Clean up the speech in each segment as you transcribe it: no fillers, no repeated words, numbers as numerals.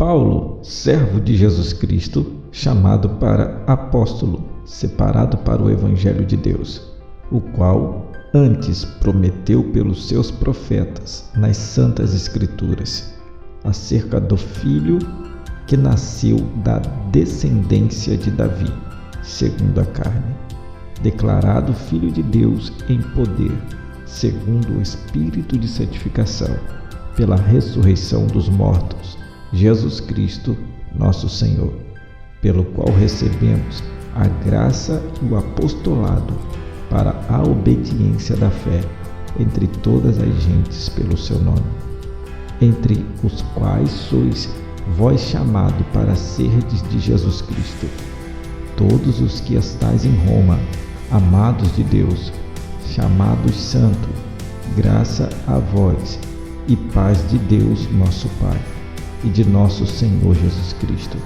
Paulo, servo de Jesus Cristo, chamado para apóstolo, separado para o Evangelho de Deus, o qual antes prometeu pelos seus profetas nas Santas Escrituras, acerca do Filho que nasceu da descendência de Davi, segundo a carne, declarado Filho de Deus em poder, segundo o Espírito de santificação, pela ressurreição dos mortos, Jesus Cristo, nosso Senhor, pelo qual recebemos a graça e o apostolado para a obediência da fé entre todas as gentes pelo seu nome, entre os quais sois vós chamado para serdes de Jesus Cristo. Todos os que estáis em Roma, amados de Deus, chamados santo, graça a vós e paz de Deus nosso Pai e de nosso Senhor Jesus Cristo.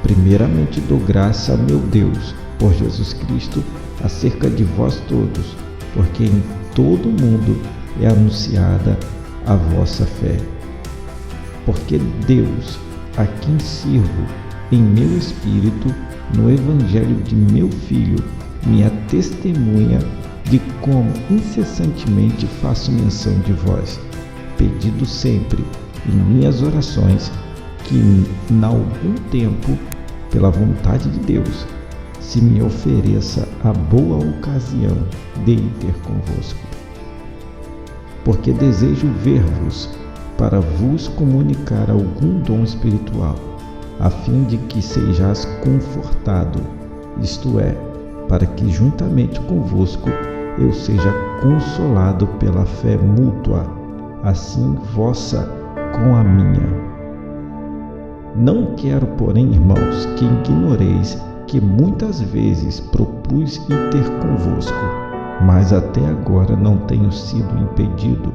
Primeiramente dou graça a meu Deus por Jesus Cristo acerca de vós todos, porque em todo o mundo é anunciada a vossa fé. Porque Deus, a quem sirvo em meu espírito no Evangelho de meu Filho, minha testemunha de como incessantemente faço menção de vós, pedindo sempre em minhas orações que, em algum tempo, pela vontade de Deus, se me ofereça a boa ocasião de ir ter convosco. Porque desejo ver-vos para vos comunicar algum dom espiritual, a fim de que sejais confortado, isto é, para que juntamente convosco eu seja consolado pela fé mútua, assim vossa com a minha. Não quero, porém, irmãos, que ignoreis que muitas vezes propus ir ter convosco, mas até agora não tenho sido impedido,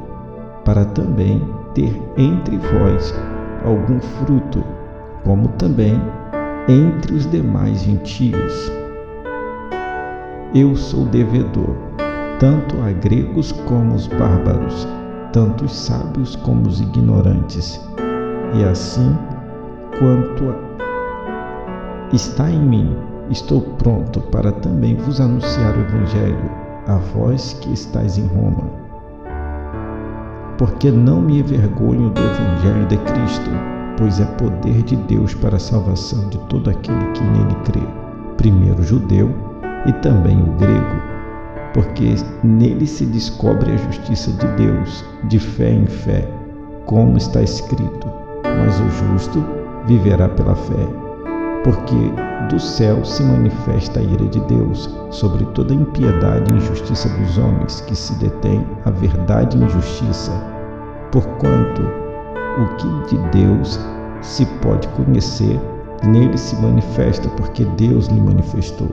para também ter entre vós algum fruto, como também entre os demais gentios. Eu sou devedor, tanto a gregos como os bárbaros, tanto os sábios como os ignorantes, e assim, quanto está em mim, estou pronto para também vos anunciar o Evangelho, a vós que estáis em Roma. Porque não me envergonho do Evangelho de Cristo, pois é poder de Deus para a salvação de todo aquele que nele crê, primeiro o judeu e também o grego, porque nele se descobre a justiça de Deus, de fé em fé, como está escrito, mas o justo viverá pela fé. Porque do céu se manifesta a ira de Deus sobre toda impiedade e injustiça dos homens que se detêm a verdade e injustiça, porquanto o que de Deus se pode conhecer, nele se manifesta, porque Deus lhe manifestou.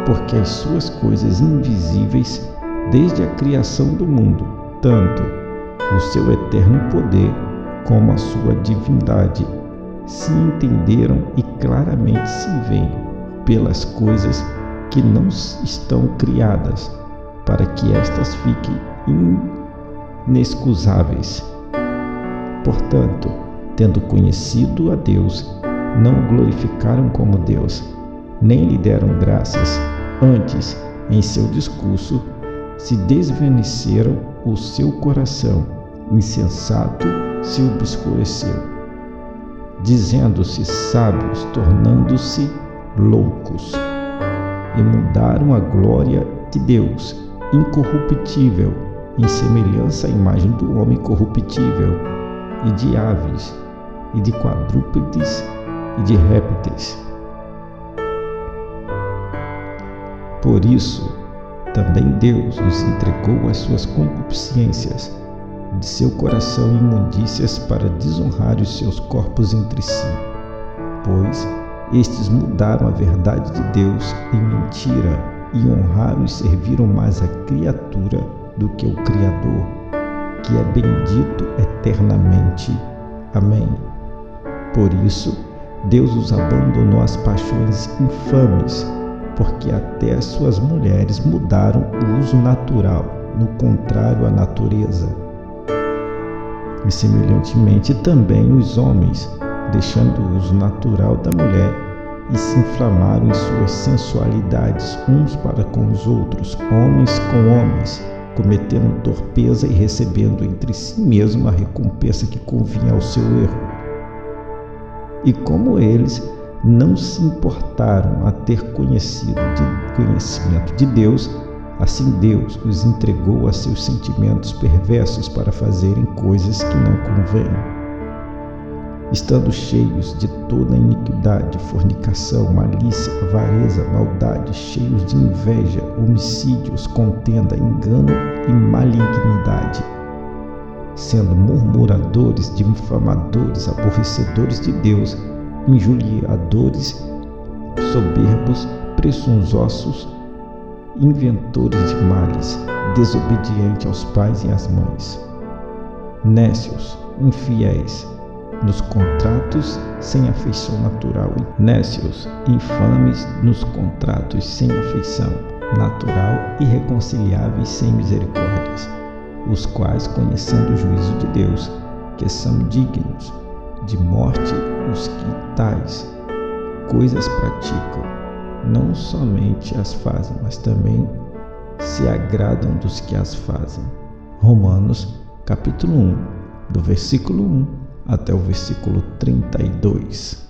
Porque as suas coisas invisíveis, desde a criação do mundo, tanto o seu eterno poder como a sua divindade, se entenderam e claramente se veem pelas coisas que não estão criadas, para que estas fiquem inexcusáveis. Portanto, tendo conhecido a Deus, não o glorificaram como Deus, nem lhe deram graças. Antes, em seu discurso, se desvaneceram o seu coração, insensato se obscureceu, dizendo-se sábios, tornando-se loucos, e mudaram a glória de Deus, incorruptível, em semelhança à imagem do homem corruptível, e de aves, e de quadrúpedes, e de répteis. Por isso, também Deus os entregou às suas concupiscências, de seu coração imundícias, para desonrar os seus corpos entre si, pois estes mudaram a verdade de Deus em mentira e honraram e serviram mais a criatura do que o Criador, que é bendito eternamente. Amém. Por isso, Deus os abandonou às paixões infames, porque até as suas mulheres mudaram o uso natural, no contrário à natureza. e semelhantemente também os homens, deixando o uso natural da mulher, e se inflamaram em suas sensualidades uns para com os outros, homens com homens, cometendo torpeza e recebendo entre si mesmo a recompensa que convinha ao seu erro. E como eles não se importaram a ter conhecimento de Deus, assim Deus os entregou a seus sentimentos perversos para fazerem coisas que não convêm. Estando cheios de toda iniquidade, fornicação, malícia, avareza, maldade, cheios de inveja, homicídios, contenda, engano e malignidade, sendo murmuradores, difamadores, aborrecedores de Deus, injuriadores, soberbos, presunçosos, inventores de males, desobedientes aos pais e às mães, nécios, infiéis, nos contratos sem afeição natural, nécios, infames nos contratos sem afeição natural, irreconciliáveis sem misericórdias, os quais, conhecendo o juízo de Deus, que são dignos de morte, os que tais coisas praticam, não somente as fazem, mas também se agradam dos que as fazem. Romanos, capítulo 1, do versículo 1 até o versículo 32.